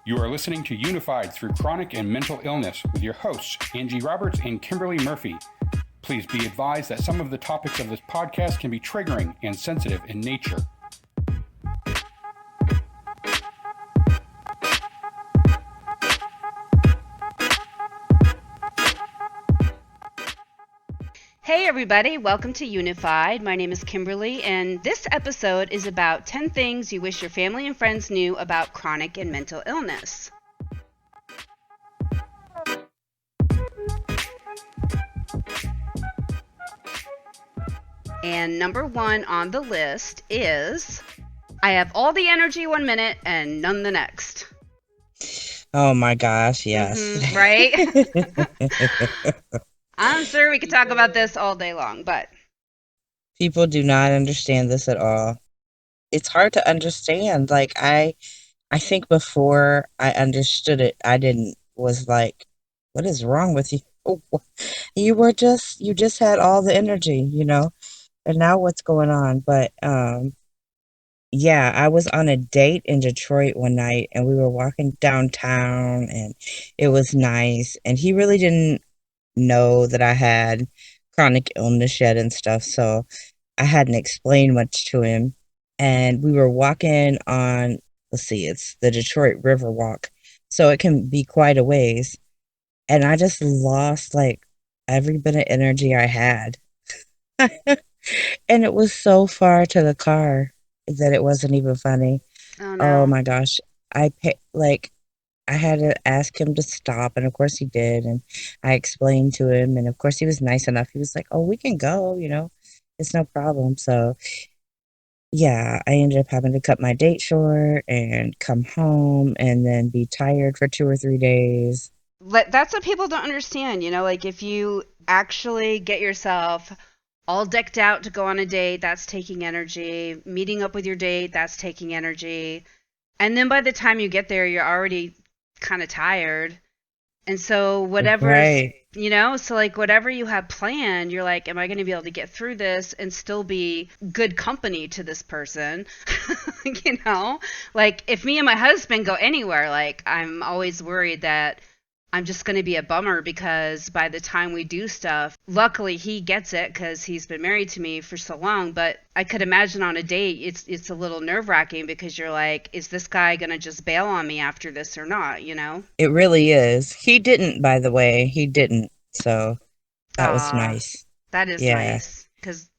You are listening to Unified Through Chronic and Mental Illness with your hosts, Angie Roberts and Kimberly Murphy. Please be advised that some of the topics of this podcast can be triggering and sensitive in nature. Hey everybody, welcome to Unified. My name is Kimberly, and this episode is about 10 things you wish your family and friends knew about chronic and mental illness. And number one on the list is I have all the energy 1 minute and none the next. Oh my gosh, yes. Right? I'm sure we could talk about this all day long, but People do not understand this at all. It's hard to understand. I think before I understood it, I didn't was like, what is wrong with you? You just had all the energy. And now what's going on? But yeah, I was on a date in Detroit one night and we were walking downtown and it was nice and he really didn't know that I had chronic illness yet and stuff, so I hadn't explained much to him. And we were walking on, let's see, it's the Detroit River Walk, so it can be quite a ways. And I just lost like every bit of energy I had. And it was so far to the car that it wasn't even funny. oh Oh no. my gosh. I had to ask him to stop, and of course he did. And I explained to him, and of course he was nice enough. He was like, "Oh, we can go, it's no problem." So, yeah, I ended up having to cut my date short and come home and then be tired for 2 or 3 days. That's what people don't understand, like if you actually get yourself all decked out to go on a date, that's taking energy. Meeting up with your date, that's taking energy. And then by the time you get there, you're already kind of tired. And so whatever's, Right. so like whatever you have planned, you're like, am I going to be able to get through this and still be good company to this person? you know, like if me and my husband go anywhere, like I'm always worried that I'm just going to be a bummer because by the time we do stuff, luckily he gets it because he's been married to me for so long. But I could imagine on a date, it's a little nerve wracking because you're like, is this guy going to just bail on me after this or not? You know? It really is. He didn't, by the way. He didn't. So that was Ah, nice. that is Yeah. nice because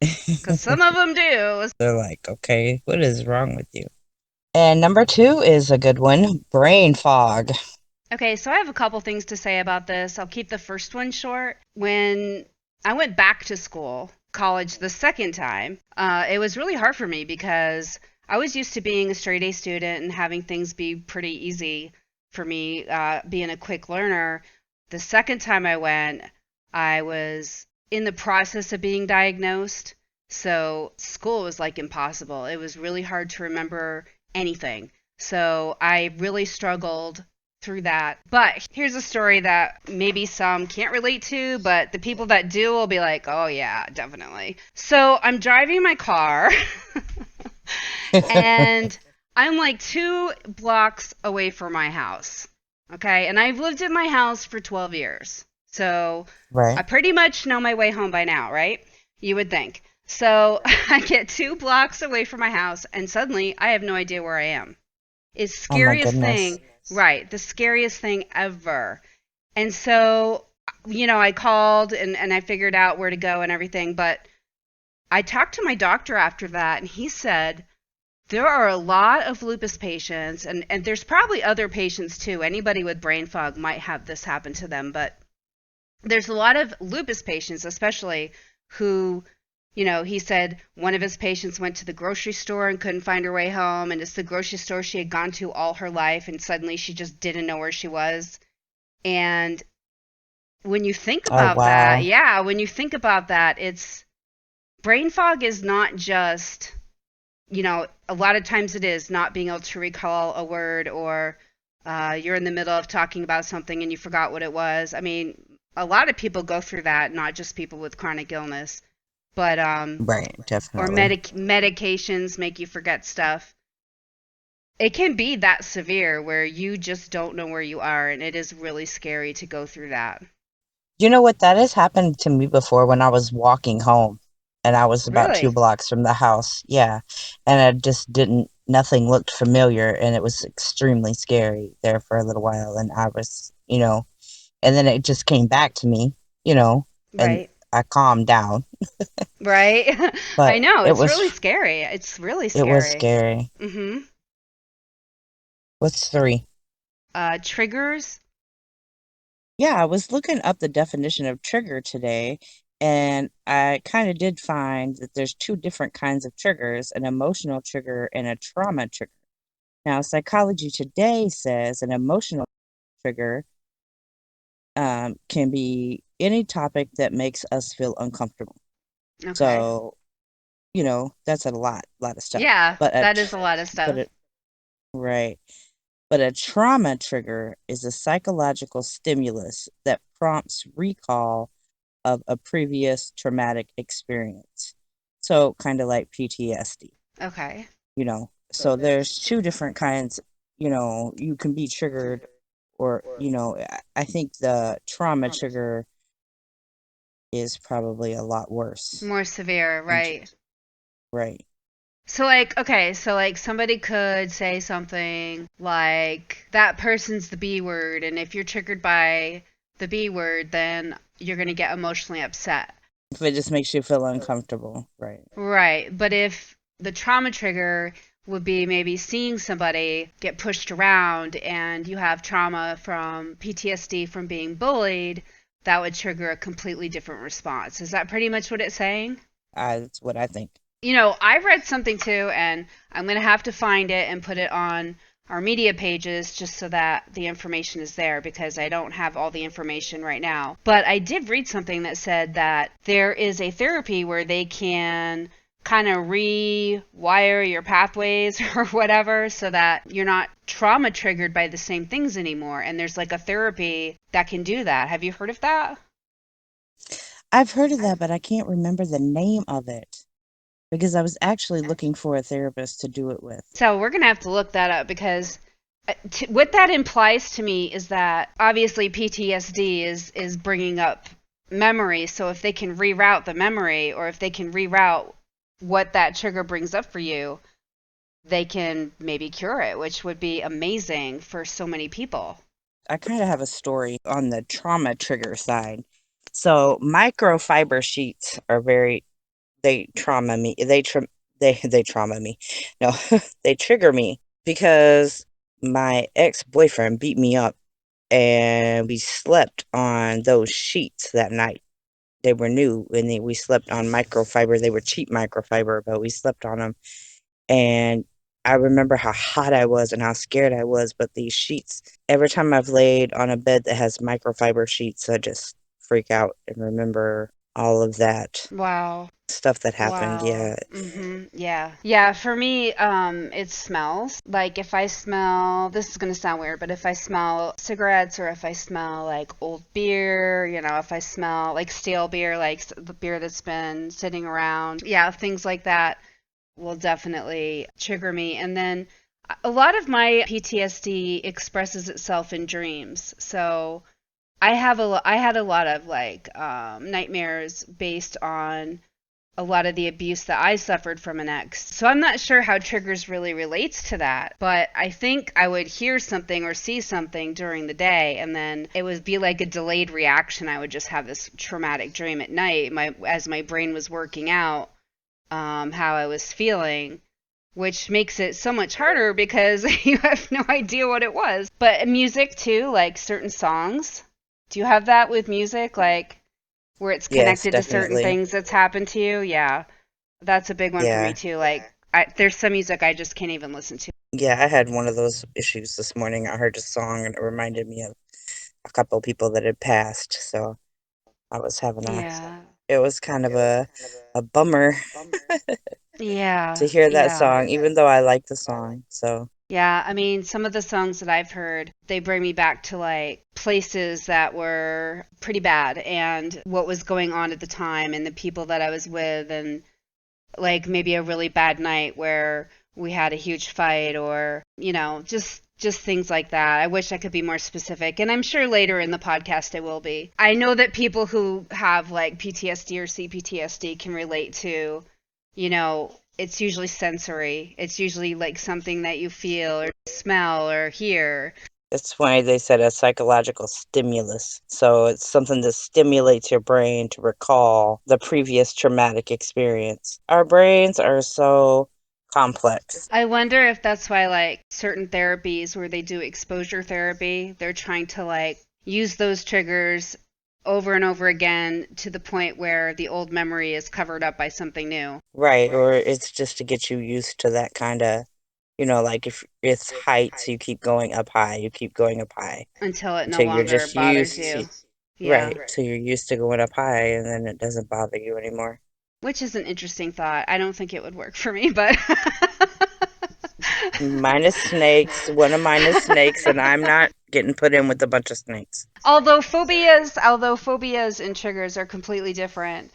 some of them do. They're like, okay, what is wrong with you? And number two is a good one, brain fog. Okay, so I have a couple things to say about this. I'll keep the first one short. When I went back to school, college the second time, it was really hard for me because I was used to being a straight A student and having things be pretty easy for me, being a quick learner. The second time I went, I was in the process of being diagnosed. So school was like impossible. It was really hard to remember anything. So I really struggled through that. But here's a story that maybe some can't relate to, but the people that do will be like, oh, yeah, definitely. So I'm driving my car and I'm like 2 blocks away from my house. Okay. And I've lived in my house for 12 years. So I Right. pretty much know my way home by now, right? You would think. So I get 2 blocks away from my house and suddenly I have no idea where I am. It's Oh my scariest goodness. thing, right? The scariest thing ever. And so, I called and I figured out where to go and everything. But I talked to my doctor after that, and he said there are a lot of lupus patients, and there's probably other patients too. Anybody with brain fog might have this happen to them, but there's a lot of lupus patients, especially who, he said one of his patients went to the grocery store and couldn't find her way home, and it's the grocery store she had gone to all her life, and suddenly she just didn't know where she was. And when you think Oh about that, wow. yeah, when you think about that, it's brain fog is not just, a lot of times it is not being able to recall a word or you're in the middle of talking about something and you forgot what it was. I mean, a lot of people go through that, not just people with chronic illness, but Right, or definitely. medications make you forget stuff. it can be that severe where you just don't know where you are, and it is really scary to go through that. You know what? That has happened to me before when I was walking home and I was about two Really? blocks from the house. Yeah. And I just didn't, nothing looked familiar and it was extremely scary there for a little while. And I was, and then it just came back to me, you know, and Right. I calmed down. Right? I But know, it's really scary. It's really it was scary. scary. Mhm. What's three? Triggers? Yeah, I was looking up the definition of trigger today, and I kind of did find that there's two different kinds of triggers, an emotional trigger and a trauma trigger. Now, Psychology Today says an emotional trigger can be any topic that makes us feel uncomfortable. Okay. So, that's a lot of stuff. Yeah, But that is a lot of but stuff. it, right. But a trauma trigger is a psychological stimulus that prompts recall of a previous traumatic experience. So kind of like PTSD, Okay. So there's two different kinds, you can be triggered or, I think the trauma trigger is probably a lot worse. More severe, right. Right. So like, okay, so like somebody could say something like that person's the B word, and if you're triggered by the B word, then you're going to get emotionally upset. If it just makes you feel uncomfortable, right. Right. But if the trauma trigger would be maybe seeing somebody get pushed around and you have trauma from PTSD from being bullied, that would trigger a completely different response. Is that pretty much what it's saying? That's what I think. I read something too, and I'm going to have to find it and put it on our media pages just so that the information is there because I don't have all the information right now. But I did read something that said that there is a therapy where they can kind of rewire your pathways or whatever so that you're not trauma triggered by the same things anymore. And there's like a therapy that can do that. Have you heard of that? I've heard of that, but I can't remember the name of it because I was actually looking for a therapist to do it with. So we're going to have to look that up because what that implies to me is that obviously PTSD is bringing up memory. So if they can reroute the memory or if they can reroute what that trigger brings up for you, they can maybe cure it, which would be amazing for so many people. I kind of have a story on the trauma trigger side. So microfiber sheets are they trauma me. They trauma me. No, they trigger me because my ex-boyfriend beat me up and we slept on those sheets that night. They were new and we slept on microfiber. They were cheap microfiber, but we slept on them. And I remember how hot I was and how scared I was. But these sheets, every time I've laid on a bed that has microfiber sheets, I just freak out and remember all of that Wow. stuff that happened. Wow. Yeah, Yeah. Yeah, for me, it smells. Like if I smell, this is gonna sound weird, but if I smell cigarettes or if I smell like old beer, if I smell like stale beer, like the beer that's been sitting around, yeah, things like that will definitely trigger me. And then a lot of my PTSD expresses itself in dreams. So I had a lot of like nightmares based on a lot of the abuse that I suffered from an ex. So I'm not sure how triggers really relates to that, but I think I would hear something or see something during the day and then it would be like a delayed reaction. I would just have this traumatic dream at night as my brain was working out how I was feeling, which makes it so much harder because you have no idea what it was. But music too, like certain songs. Do you have that with music? Like where it's yes, connected to certain definitely. things that's happened to you. Yeah, that's a big one for me Yeah. too. Like, there's some music I just can't even listen to. Yeah, I had one of those issues this morning. I heard a song and it reminded me of a couple of people that had passed. So I was having Yeah, it was kind of a bummer to yeah, hear that yeah. song, even though I like the song. So Yeah, I mean, some of the songs that I've heard, they bring me back to like places that were pretty bad and what was going on at the time and the people that I was with and like maybe a really bad night where we had a huge fight, or, just things like that. I wish I could be more specific, and I'm sure later in the podcast I will be. I know that people who have like PTSD or CPTSD can relate to, it's usually sensory. It's usually like something that you feel or smell or hear. That's why they said a psychological stimulus. So it's something that stimulates your brain to recall the previous traumatic experience. Our brains are so complex. I wonder if that's why, like, certain therapies where they do exposure therapy, they're trying to, like, use those triggers over and over again to the point where the old memory is covered up by something new. Right, or it's just to get you used to that kind of, like if it's heights, you keep going up high, you keep going up high Until it no until you're longer just bothers used to, you. Yeah. right, so you're used to going up high and then it doesn't bother you anymore. Which is an interesting thought. I don't think it would work for me, but. Mine is snakes. One of mine is snakes, and I'm not getting put in with a bunch of snakes. Although phobias and triggers are completely different.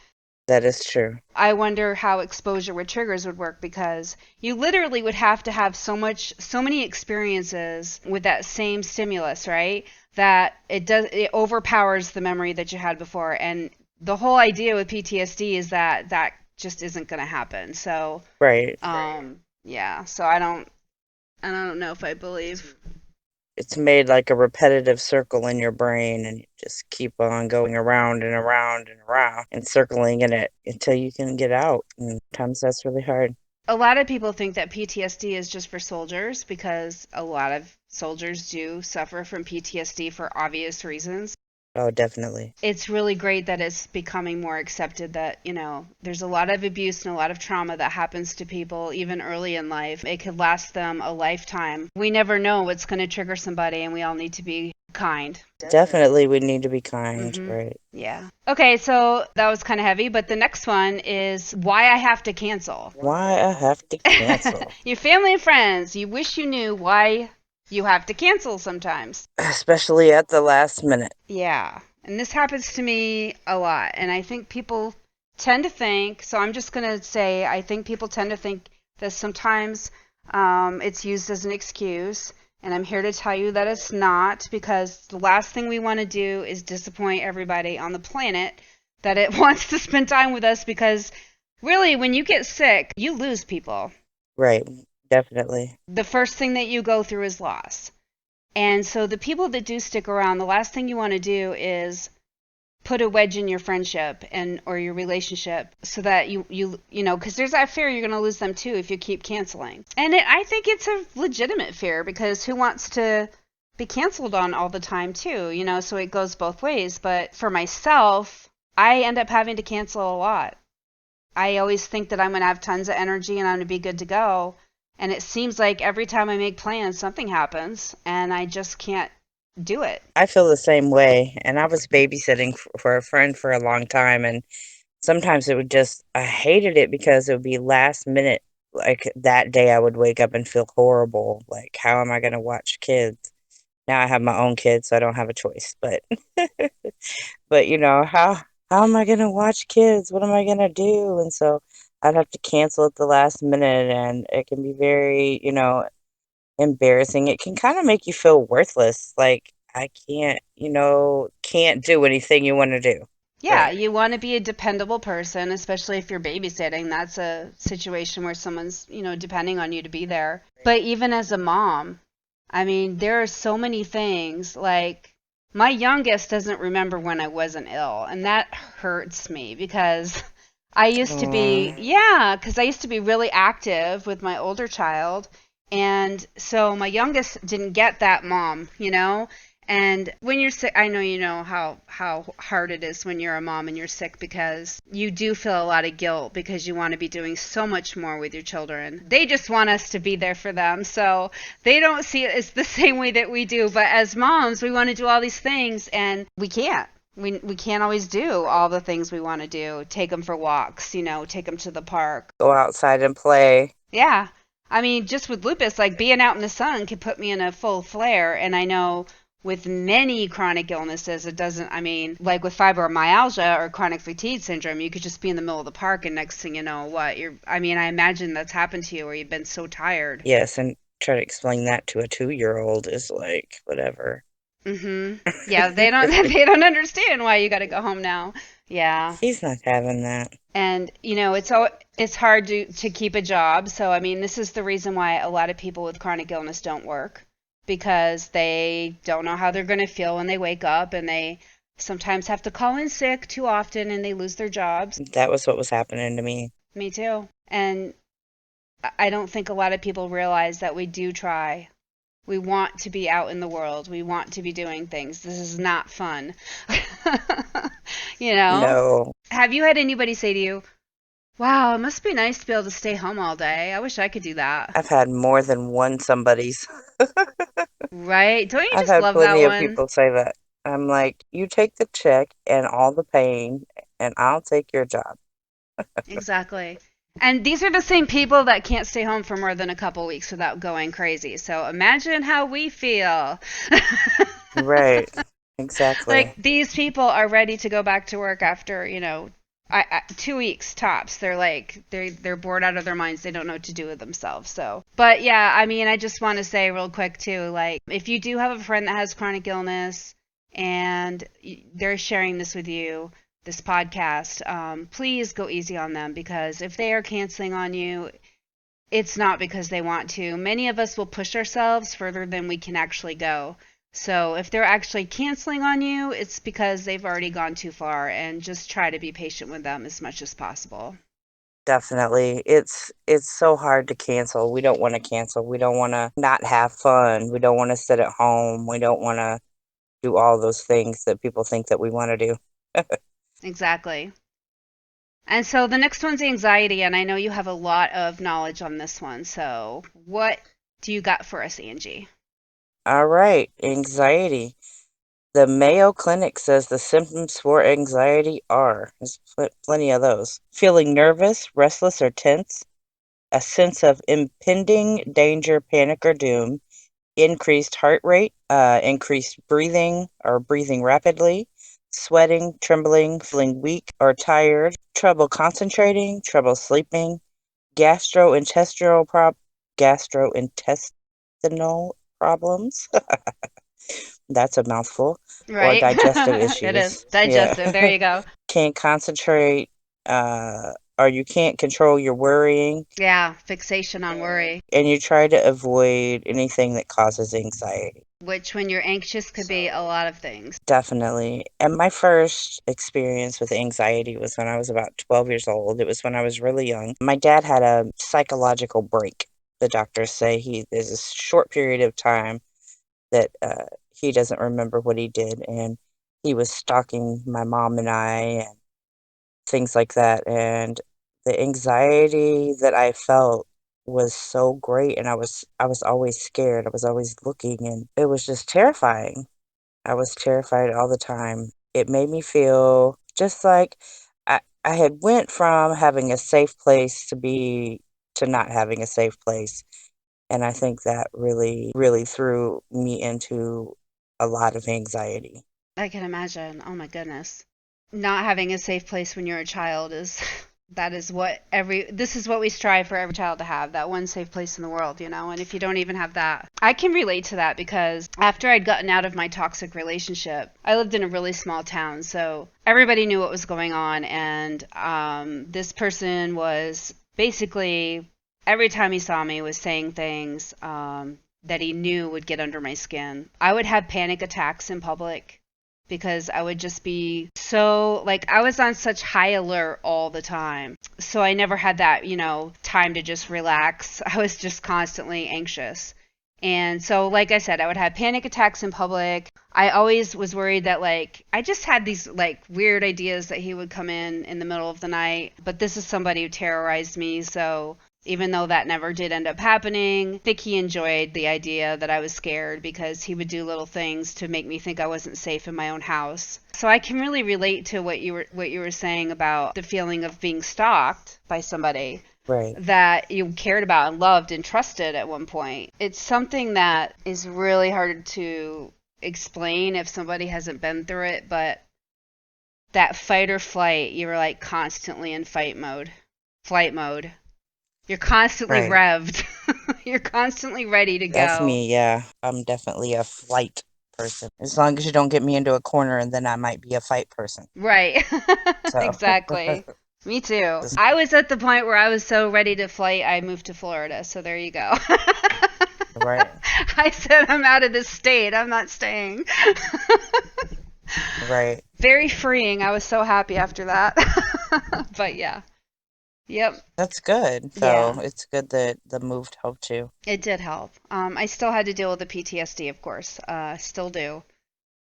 That is true. I wonder how exposure with triggers would work, because you literally would have to have so many experiences with that same stimulus, right? That it overpowers the memory that you had before. And the whole idea with PTSD is that that just isn't going to happen. So, Right. yeah. So I don't know if I believe. It's made like a repetitive circle in your brain, and you just keep on going around and around and around and circling in it until you can get out. And sometimes that's really hard. A lot of people think that PTSD is just for soldiers, because a lot of soldiers do suffer from PTSD for obvious reasons. Oh, definitely. It's really great that it's becoming more accepted that, there's a lot of abuse and a lot of trauma that happens to people even early in life. It could last them a lifetime. We never know what's going to trigger somebody, and we all need to be kind. Definitely, we need to be kind, right? Yeah. Okay, so that was kind of heavy, but the next one is why I have to cancel. Why I have to cancel. Your family and friends, you wish you knew why you have to cancel sometimes. Especially at the last minute. Yeah. And this happens to me a lot. And I think people tend to think, so I'm just going to say, I think people tend to think that sometimes it's used as an excuse. And I'm here to tell you that it's not, because the last thing we want to do is disappoint everybody on the planet that it wants to spend time with us, because really, when you get sick, you lose people. Right. Definitely. The first thing that you go through is loss. And so the people that do stick around, the last thing you want to do is put a wedge in your friendship or your relationship, so that you because there's that fear you're going to lose them too if you keep canceling. And I think it's a legitimate fear, because who wants to be canceled on all the time too, so it goes both ways. But for myself, I end up having to cancel a lot. I always think that I'm going to have tons of energy and I'm going to be good to go. And it seems like every time I make plans, something happens, and I just can't do it. I feel the same way. And I was babysitting for a friend for a long time. And sometimes I hated it because it would be last minute. Like that day, I would wake up and feel horrible. Like, how am I going to watch kids? Now I have my own kids, so I don't have a choice. But, but how am I going to watch kids? What am I going to do? And so I'd have to cancel at the last minute, and it can be very, embarrassing. It can kind of make you feel worthless. Like, I can't do anything you want to do. Yeah, Right. you want to be a dependable person, especially if you're babysitting. That's a situation where someone's, depending on you to be there. But even as a mom, I mean, there are so many things. Like, my youngest doesn't remember when I wasn't ill, and that hurts me, because I used to be, because I used to be really active with my older child. And so my youngest didn't get that mom. And when you're sick, I know you know how hard it is when you're a mom and you're sick, because you do feel a lot of guilt, because you want to be doing so much more with your children. They just want us to be there for them. So they don't see it as the same way that we do. But as moms, we want to do all these things, and we can't. We can't always do all the things we want to do. Take them for walks, take them to the park. Go outside and play. Yeah. I mean, just with lupus, like being out in the sun could put me in a full flare. And I know with many chronic illnesses, it doesn't, I mean, like with fibromyalgia or chronic fatigue syndrome, you could just be in the middle of the park and next thing you know, I mean, I imagine that's happened to you where you've been so tired. Yes, and try to explain that to a 2-year-old is like, whatever. Yeah, they don't, they don't understand why you got to go home now. Yeah. He's not having that. And it's hard to keep a job. So I mean, this is the reason why a lot of people with chronic illness don't work, because they don't know how they're going to feel when they wake up, and they sometimes have to call in sick too often and they lose their jobs. That was what was happening to me. Me too. And I don't think a lot of people realize that we do try. We want to be out in the world. We want to be doing things. This is not fun. You know? No, Have you had anybody say to you, wow, it must be nice to be able to stay home all day. I wish I could do that. I've had more than one somebody's. Right? Don't you I've just had love that plenty of one? people say that. I'm like, you take the check and all the pain, and I'll take your job. Exactly. And these are the same people that can't stay home for more than a couple weeks without going crazy. So imagine how we feel. Right, Like exactly. these people are ready to go back to work after, 2 weeks tops. They're like they're bored out of their minds. They don't know what to do with themselves. So, but yeah, I mean, I just want to say real quick too, like if you do have a friend that has chronic illness and they're sharing this with you, this podcast, please go easy on them, because if they are canceling on you, it's not because they want to. Many of us will push ourselves further than we can actually go. So if they're actually canceling on you, it's because they've already gone too far, and just try to be patient with them as much as possible. Definitely. It's so hard to cancel. We don't want to cancel. We don't want to not have fun. We don't want to sit at home. We don't want to do all those things that people think that we want to do. Exactly. And so the next one's anxiety, and I know you have a lot of knowledge on this one. So what do you got for us, Angie? All right, anxiety. The Mayo Clinic says the symptoms for anxiety are, there's plenty of those: feeling nervous, restless, or tense, a sense of impending danger, panic, or doom, increased heart rate, increased breathing or breathing rapidly, sweating, trembling, feeling weak or tired, trouble concentrating, trouble sleeping, gastrointestinal gastrointestinal problems. That's a mouthful. Or Right? digestive It is. issues. Yeah. Digestive. There you go. Can't concentrate, or you can't control your worrying, Yeah, fixation on worry, and you try to avoid anything that causes anxiety. which when you're anxious could be a lot of things. Definitely. And my first experience with anxiety was when I was about 12 years old. It was when I was really young. My dad had a psychological break. The doctors say there's a short period of time that he doesn't remember what he did, and he was stalking my mom and I and things like that. And the anxiety that I felt was so great, and I was always scared. I was always looking, and it was just terrifying. I was terrified all the time. It made me feel just like I had went from having a safe place to not having a safe place. And I think that really, really threw me into a lot of anxiety. I can imagine. Oh my goodness. Not having a safe place when you're a child is that is what every this is what we strive for every child to have, that one safe place in the world, and if you don't even have that. I can relate to that because after I'd gotten out of my toxic relationship, I lived in a really small town, so everybody knew what was going on, and this person was basically every time he saw me was saying things that he knew would get under my skin. I would have panic attacks in public because I would just be so, like, I was on such high alert all the time. So I never had that, time to just relax. I was just constantly anxious. And so, like I said, I would have panic attacks in public. I always was worried that, like, I just had these, like, weird ideas that he would come in the middle of the night. But this is somebody who terrorized me, so even though that never did end up happening, I think he enjoyed the idea that I was scared because he would do little things to make me think I wasn't safe in my own house. So I can really relate to what you were saying about the feeling of being stalked by somebody Right. that you cared about and loved and trusted at one point. It's something that is really hard to explain if somebody hasn't been through it, but that fight or flight, you were like constantly in flight mode. You're constantly Right. revved. You're constantly ready to That's go. me, yeah. I'm definitely a flight person. As long as you don't get me into a corner, and then I might be a fight person. Right. So, Exactly. Me too. I was at the point where I was so ready to flight, I moved to Florida. So there you go. right, I said, I'm out of this state. I'm not staying. right. Very freeing. I was so happy after that. But yeah. Yep. That's good. So Yeah. it's good that the move helped you. It did help. I still had to deal with the PTSD, of course. Still do.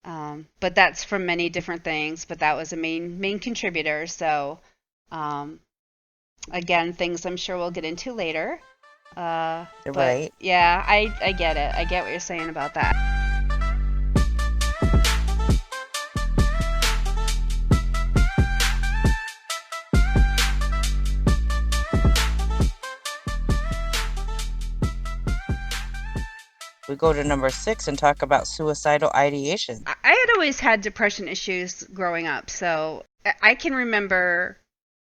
But that's from many different things. But that was a main contributor. So, um, again, things I'm sure we'll get into later. But Right. yeah, I get it. I get what you're saying about that. We go to number 6 and talk about suicidal ideation. I had always had depression issues growing up, so I can remember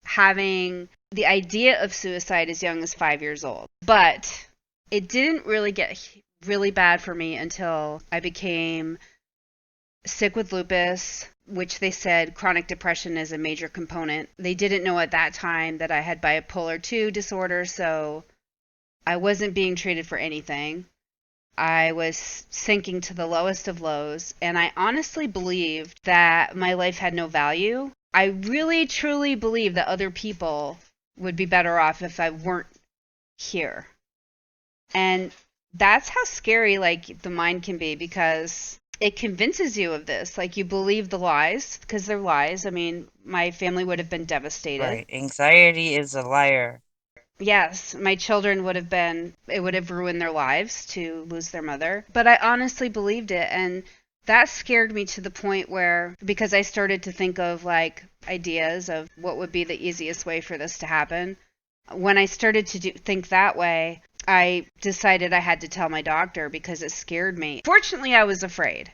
having the idea of suicide as young as 5 years old. But it didn't really get really bad for me until I became sick with lupus, which they said chronic depression is a major component. They didn't know at that time that I had bipolar 2 disorder, so I wasn't being treated for anything. I was sinking to the lowest of lows, and I honestly believed that my life had no value. I really truly believed that other people would be better off if I weren't here. And that's how scary like the mind can be, because it convinces you of this. Like, you believe the lies because they're lies. I mean, my family would have been devastated. Right. Anxiety is a liar. Yes, my children would have been, it would have ruined their lives to lose their mother. But I honestly believed it. And that scared me to the point where, because I started to think of like ideas of what would be the easiest way for this to happen. When I started to think that way, I decided I had to tell my doctor because it scared me. Fortunately, I was afraid,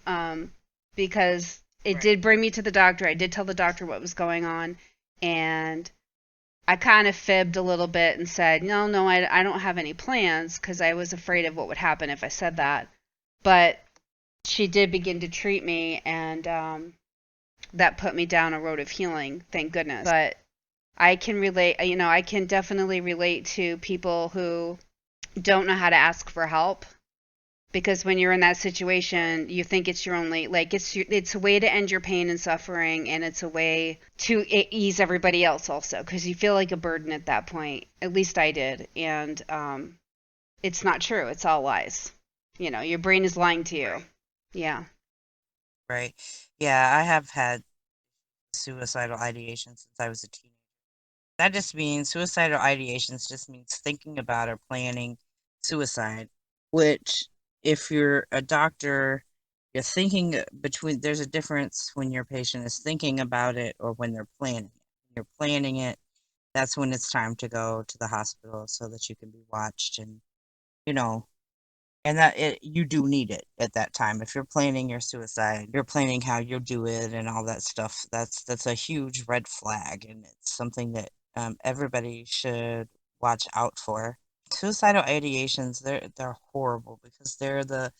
um, because it did bring me to the doctor. I did tell the doctor what was going on, and I kind of fibbed a little bit and said, no, no, I don't have any plans, because I was afraid of what would happen if I said that. But she did begin to treat me, and that put me down a road of healing, thank goodness. But I can relate, I can definitely relate to people who don't know how to ask for help, because when you're in that situation, you think it's your only, like, it's a way to end your pain and suffering, and it's a way to ease everybody else also, because you feel like a burden at that point. At least I did. And it's not true. It's all lies. Your brain is lying to you. Yeah. Right. Yeah, I have had suicidal ideation since I was a teenager. That just means suicidal ideations just means thinking about or planning suicide, which if you're a doctor, you're thinking between, there's a difference when your patient is thinking about it or when they're planning it. When you're planning it, that's when it's time to go to the hospital so that you can be watched and, you know, and that you do need it at that time. If you're planning your suicide, you're planning how you'll do it and all that stuff. That's a huge red flag, and it's something that everybody should watch out for. Suicidal ideations, they're horrible because they're the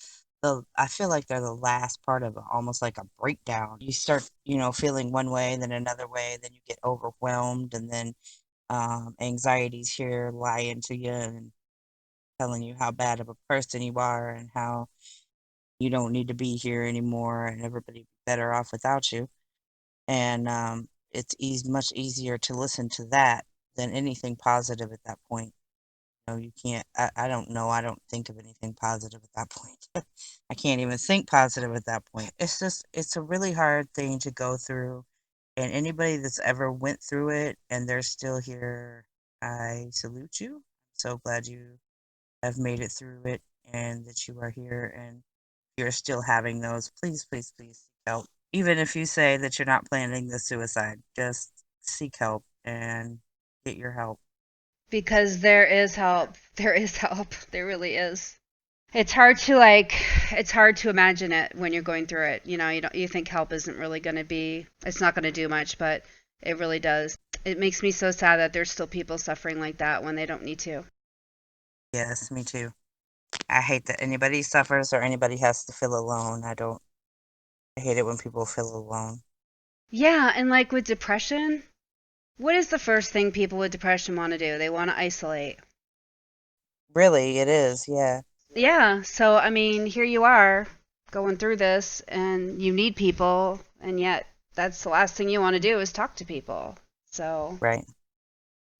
I feel like they're the last part of almost like a breakdown. You start, feeling one way, then another way, then you get overwhelmed, and then anxieties here lie into you and telling you how bad of a person you are and how you don't need to be here anymore and everybody be better off without you. And it's much easier to listen to that than anything positive at that point. You can't, I don't know, I don't think of anything positive at that point. I can't even think positive at that point. It's just, it's a really hard thing to go through. And anybody that's ever went through it and they're still here, I salute you. So glad you have made it through it and that you are here and you're still having those, please, please, please seek help. Even if you say that you're not planning the suicide, just seek help and get your help. Because there is help. There is help. There really is. It's hard to imagine it when you're going through it. You think help isn't really going to be, it's not going to do much, but it really does. It makes me so sad that there's still people suffering like that when they don't need to. Yes, me too. I hate that anybody suffers or anybody has to feel alone. I hate it when people feel alone. Yeah, and like with depression, what is the first thing people with depression want to do? They want to isolate. Really, it is, yeah. Yeah, so I mean, here you are going through this and you need people, and yet that's the last thing you want to do is talk to people. So Right.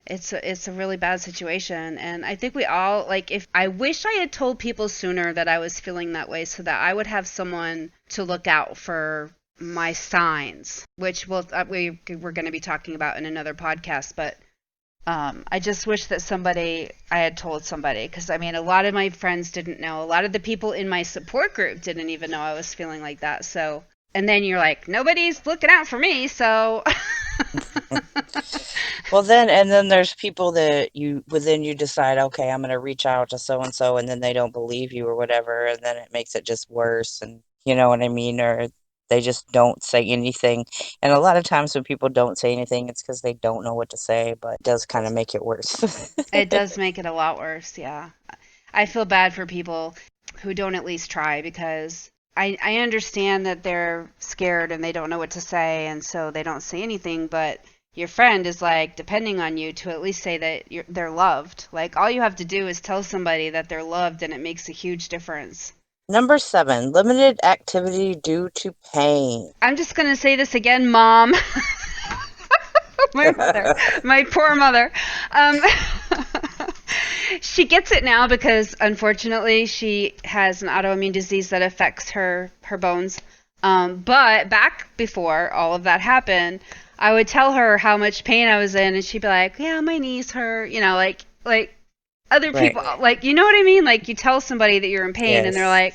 it's a really bad situation, and I think we all, like, if I wish I had told people sooner that I was feeling that way so that I would have someone to look out for my signs, which we're going to be talking about in another podcast, but I just wish that I had told somebody, because I mean, a lot of my friends didn't know. A lot of the people in my support group didn't even know I was feeling like that. So, and then you're like, nobody's looking out for me. So, Well, then there's people that within you decide, okay, I'm going to reach out to so and so, and then they don't believe you or whatever, and then it makes it just worse. And you know what I mean? Or they just don't say anything. And a lot of times when people don't say anything, it's because they don't know what to say, but it does kind of make it worse. it does make it a lot worse. Yeah. I feel bad for people who don't at least try, because I understand that they're scared and they don't know what to say, and so they don't say anything, but your friend is like depending on you to at least say that they're loved. Like, all you have to do is tell somebody that they're loved, and it makes a huge difference. Number 7, limited activity due to pain. I'm just going to say this again, Mom. My mother, my poor mother. Um, she gets it now because, unfortunately, she has an autoimmune disease that affects her bones. But back before all of that happened, I would tell her how much pain I was in, and she'd be like, "Yeah, my knees hurt." Like other Right. people, like, you know what I mean? Like, you tell somebody that you're in pain, and they're Yes. like,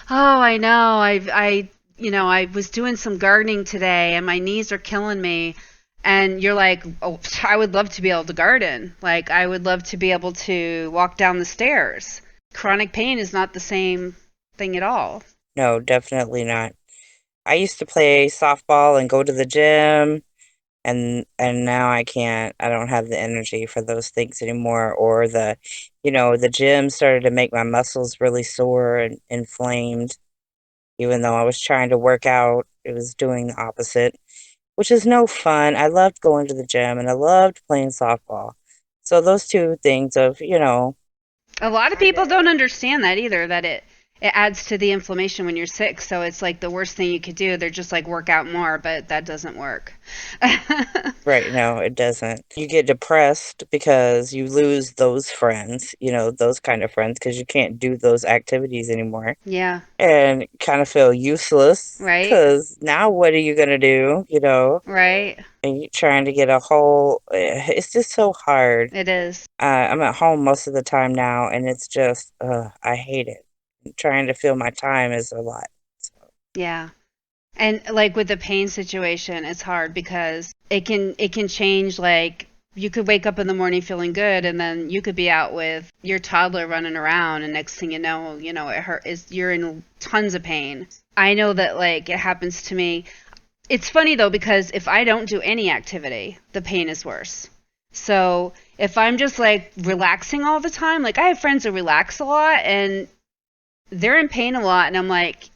"Oh, I know. I was doing some gardening today, and my knees are killing me." And you're like, "Oh, I would love to be able to garden. Like, I would love to be able to walk down the stairs." Chronic pain is not the same thing at all. No, definitely not. I used to play softball and go to the gym, and now I can't. I don't have the energy for those things anymore. Or the gym started to make my muscles really sore and inflamed. Even though I was trying to work out, it was doing the opposite, which is no fun. I loved going to the gym and I loved playing softball. So those two things of. A lot of people don't understand that either, that it adds to the inflammation when you're sick. So it's like the worst thing you could do. They're just like, work out more, but that doesn't work. Right, no, it doesn't. You get depressed because you lose those friends, those kind of friends, because you can't do those activities anymore. Yeah, And kind of feel useless right, because now what are you going to do? right. And you're trying to get it's just so hard. It is. I'm at home most of the time now, and it's just, I hate it. Trying to fill my time is a lot. So, Yeah. And like with the pain situation, it's hard because it can change. Like, you could wake up in the morning feeling good, and then you could be out with your toddler running around, and next thing you know it hurt, is you're in tons of pain. I know that, like, it happens to me. It's funny though, because if I don't do any activity, the pain is worse. So if I'm just like relaxing all the time, like, I have friends who relax a lot and they're in pain a lot, and I'm like,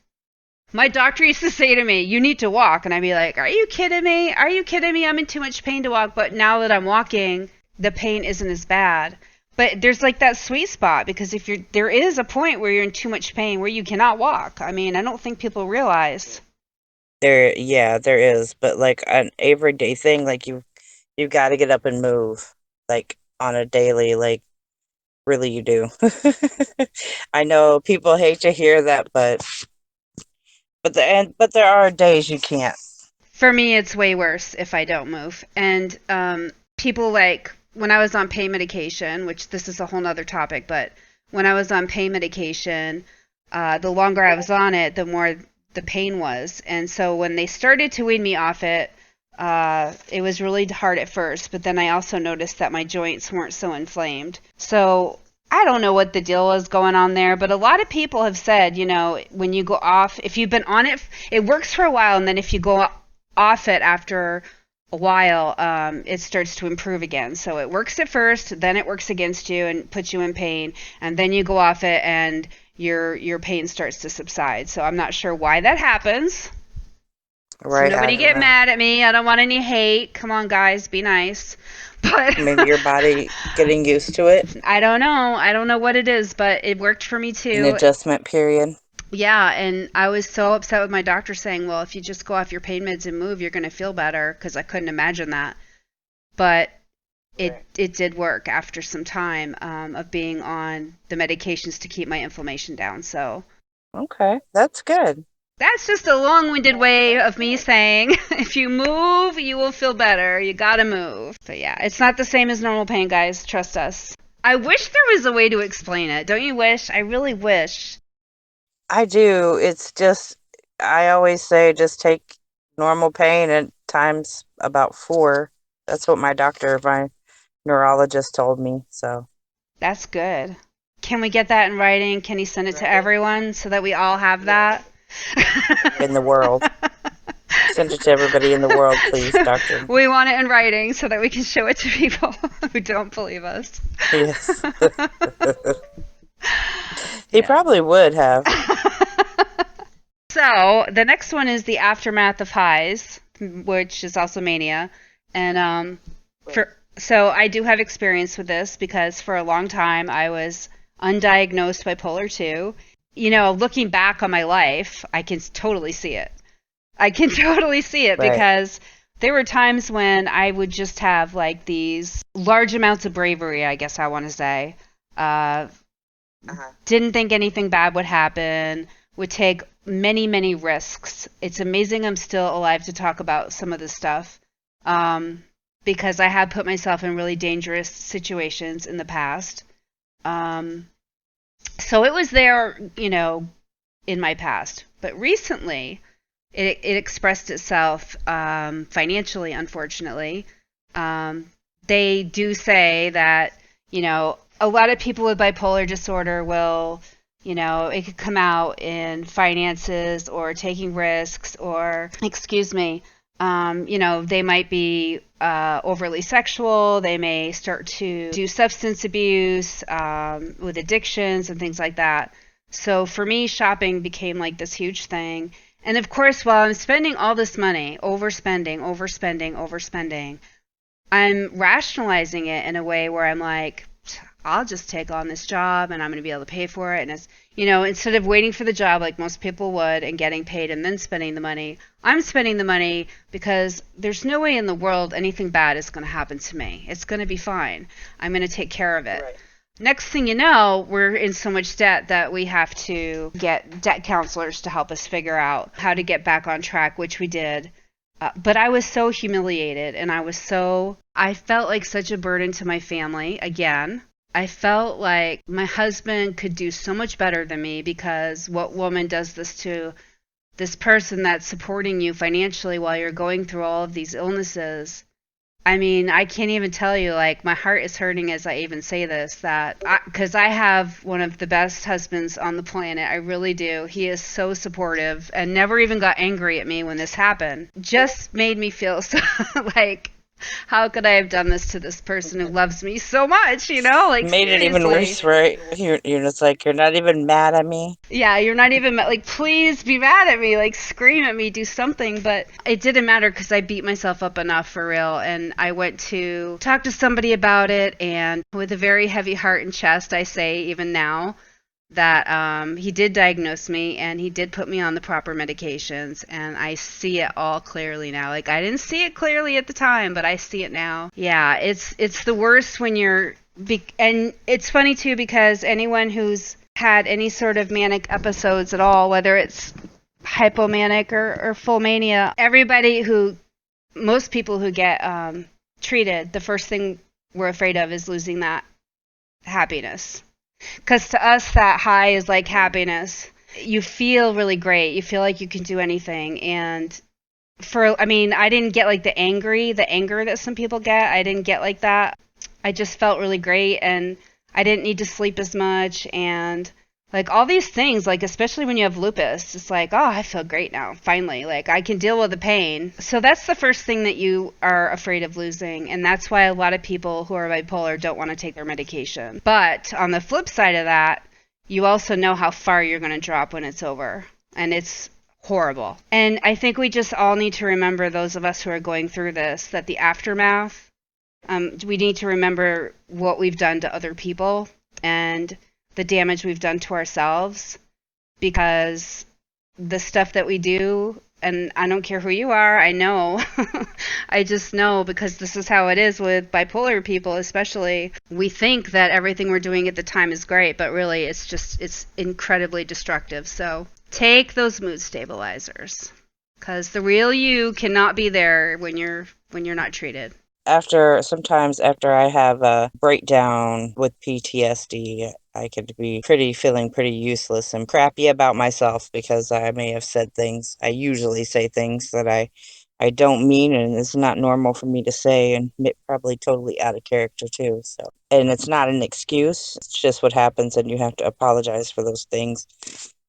my doctor used to say to me, "You need to walk." And I'd be like, "Are you kidding me? Are you kidding me? I'm in too much pain to walk." But now that I'm walking, the pain isn't as bad. But there's like that sweet spot, because there is a point where you're in too much pain where you cannot walk. I mean, I don't think people realize. yeah, there is, but like an everyday thing, like you've got to get up and move, like on a daily, like really you do. I know people hate to hear that, but there are days you can't. For me, it's way worse if I don't move. And people, like, when I was on pain medication, which this is a whole nother topic, but when I was on pain medication, the longer I was on it, the more the pain was. And so when they started to wean me off it was really hard at first, but then I also noticed that my joints weren't so inflamed. So I don't know what the deal is going on there, but a lot of people have said, you know, when you go off, if you've been on it, it works for a while, and then if you go off it after a while, it starts to improve again. So it works at first, then it works against you and puts you in pain, and then you go off it, and your pain starts to subside. So I'm not sure why that happens. So Right, nobody I don't get know. mad at me. I don't want any hate. Come on, guys, be nice. But Maybe your body getting used to it, I don't know. I don't know what it is, but it worked for me an too. adjustment period. Yeah, and I was so upset with my doctor saying, well, if you just go off your pain meds and move, you're going to feel better, because I couldn't imagine that. But it did work after some time of being on the medications to keep my inflammation down. So Okay, that's good. that's just a long-winded way of me saying if you move, you will feel better. You gotta move. But yeah, it's not the same as normal pain, guys. Trust us. I wish there was a way to explain it. Don't you wish? I really wish. I do. It's just, I always say just take normal pain at times about 4. That's what my neurologist told me. So, That's good. Can we get that in writing? Can he send it to everyone so that we all have that? in the world. Send it to everybody in the world, please, doctor. We want it in writing so that we can show it to people who don't believe us. Yes. He Yeah. probably would have. So the next one is the aftermath of highs, which is also mania, and so I do have experience with this because for a long time I was undiagnosed bipolar 2. You know, looking back on my life, I can totally see it. I can totally see it Right. because there were times when I would just have like these large amounts of bravery, I guess I want to say. Didn't think anything bad would happen, would take many, many risks. It's amazing I'm still alive to talk about some of this stuff because I have put myself in really dangerous situations in the past. So it was there, you know, in my past. But recently, it expressed itself financially, unfortunately. They do say that, you know, a lot of people with bipolar disorder will, you know, it could come out in finances or taking risks or, you know, they might be overly sexual. They may start to do substance abuse with addictions and things like that. So for me, shopping became like this huge thing. And of course, while I'm spending all this money, overspending, I'm rationalizing it in a way where I'm like, I'll just take on this job and I'm going to be able to pay for it. And it's, you know, instead of waiting for the job like most people would and getting paid and then spending the money, I'm spending the money because there's no way in the world anything bad is going to happen to me. It's going to be fine. I'm going to take care of it. Right. Next thing you know, we're in so much debt that we have to get debt counselors to help us figure out how to get back on track, which we did. But I was so humiliated and I felt like such a burden to my family again. I felt like my husband could do so much better than me because what woman does this to this person that's supporting you financially while you're going through all of these illnesses? I mean, I can't even tell you, like, my heart is hurting as I even say this, because I have one of the best husbands on the planet. I really do. He is so supportive and never even got angry at me when this happened. Just made me feel so, like, how could I have done this to this person who loves me so much, you know? Like, Made it even seriously. worse, right? You're just like, you're not even mad at me. Yeah, you're not even like, please be mad at me, like scream at me, do something. But it didn't matter because I beat myself up enough for real. And I went to talk to somebody about it, and with a very heavy heart and chest, I say even now that he did diagnose me and he did put me on the proper medications, and I see it all clearly now. Like, I didn't see it clearly at the time, but I see it now. Yeah, it's the worst when you're and it's funny too because anyone who's had any sort of manic episodes at all, whether it's hypomanic or full mania, most people who get treated, the first thing we're afraid of is losing that happiness. Because to us, that high is like happiness. You feel really great. You feel like you can do anything. And I didn't get like the anger that some people get. I didn't get like that. I just felt really great. And I didn't need to sleep as much, and like all these things, like especially when you have lupus, it's like, oh, I feel great now, finally. Like I can deal with the pain. So that's the first thing that you are afraid of losing, and that's why a lot of people who are bipolar don't want to take their medication. But on the flip side of that, you also know how far you're going to drop when it's over, and it's horrible. And I think we just all need to remember, those of us who are going through this, that the aftermath, we need to remember what we've done to other people and the damage we've done to ourselves, because the stuff that we do, and I don't care who you are, I know, I just know, because this is how it is with bipolar people especially. We think that everything we're doing at the time is great, but really it's incredibly destructive. So take those mood stabilizers, because the real you cannot be there when you're not treated. Sometimes after I have a breakdown with PTSD, I could be feeling pretty useless and crappy about myself because I may have said things. I usually say things that I don't mean, and it's not normal for me to say, and probably totally out of character too. So, and it's not an excuse. It's just what happens, and you have to apologize for those things.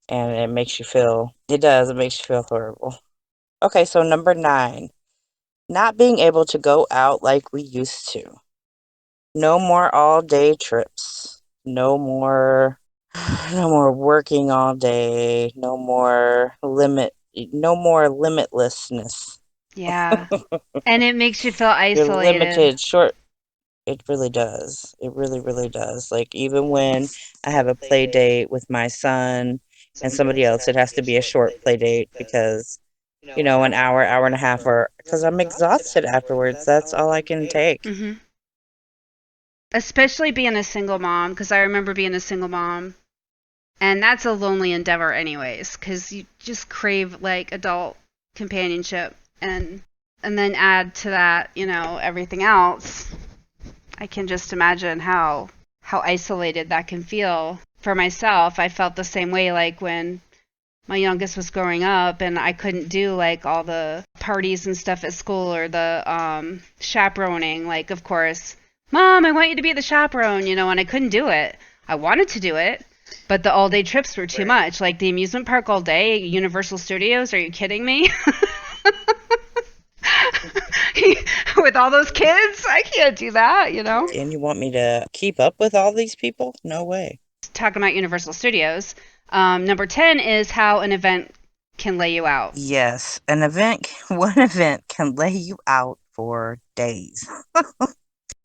And it makes you feel, it does, it makes you feel horrible. Okay, so number 9. Not being able to go out like we used to. No more all day trips. No more working all day. No more limitlessness. Yeah. And it makes you feel You're isolated. limited, short. It really does. It really, really does. Like, even when I have a play date with my son and somebody else, it has to be a short play date because, an hour, hour and a half, or because I'm exhausted afterwards. That's all I can take. Mhm. Especially being a single mom, because I remember being a single mom, and that's a lonely endeavor anyways, because you just crave like adult companionship, and then add to that, everything else. I can just imagine how isolated that can feel. For myself, I felt the same way, like when my youngest was growing up and I couldn't do like all the parties and stuff at school, or the chaperoning. Like, of course, Mom, I want you to be the chaperone, and I couldn't do it. I wanted to do it, but the all day trips were too much. Like the amusement park all day, Universal Studios, are you kidding me? With all those kids, I can't do that. And you want me to keep up with all these people? No way. Talking about Universal Studios, number 10 is how an event can lay you out. Yes, one event can lay you out for days.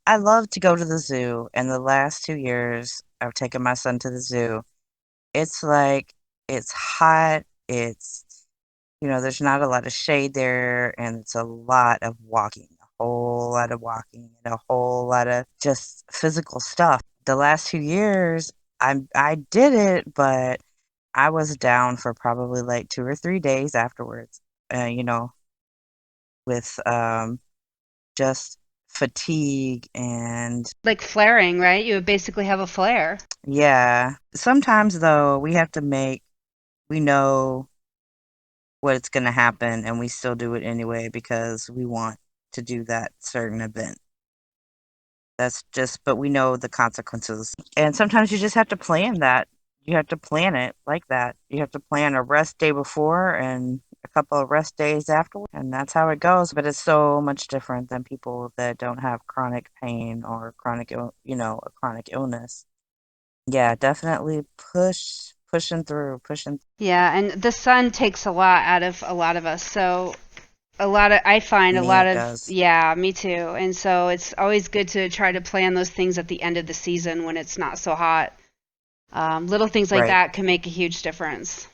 I love to go to the zoo, and the last 2 years I've taken my son to the zoo. It's like, it's hot, there's not a lot of shade there, and it's a lot of walking, a whole lot of walking, and a whole lot of just physical stuff. The last 2 years, I did it, but I was down for probably like 2 or 3 days afterwards. With just fatigue and Like flaring, right? You would basically have a flare. yeah. Sometimes though, we know what it's going to happen, and we still do it anyway because we want to do that certain event. But we know the consequences. And sometimes you just have to plan that. You have to plan it like that. You have to plan a rest day before and a couple of rest days afterward, and that's how it goes. But it's so much different than people that don't have chronic pain or a chronic illness. Yeah, definitely pushing. Yeah, and the sun takes a lot out of a lot of us. So I find a Me, lot it of, does. yeah, me too. And so it's always good to try to plan those things at the end of the season when it's not so hot. Little things like Right. that can make a huge difference.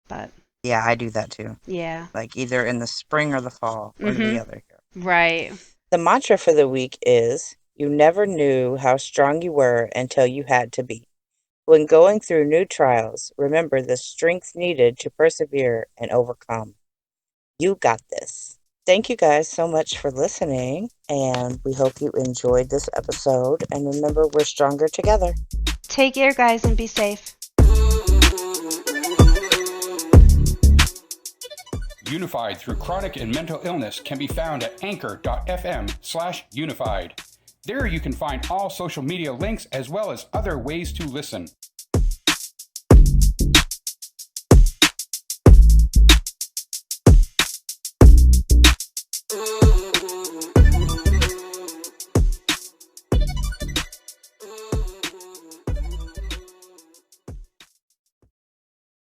But Yeah, I do that too. yeah. Like either in the spring or the fall, one or the other. Right. The mantra for the week is, you never knew how strong you were until you had to be. When going through new trials, remember the strength needed to persevere and overcome. You got this. Thank you guys so much for listening, and we hope you enjoyed this episode. And remember, we're stronger together. Take care, guys, and be safe. Unified through chronic and mental illness can be found at anchor.fm/unified. There you can find all social media links as well as other ways to listen.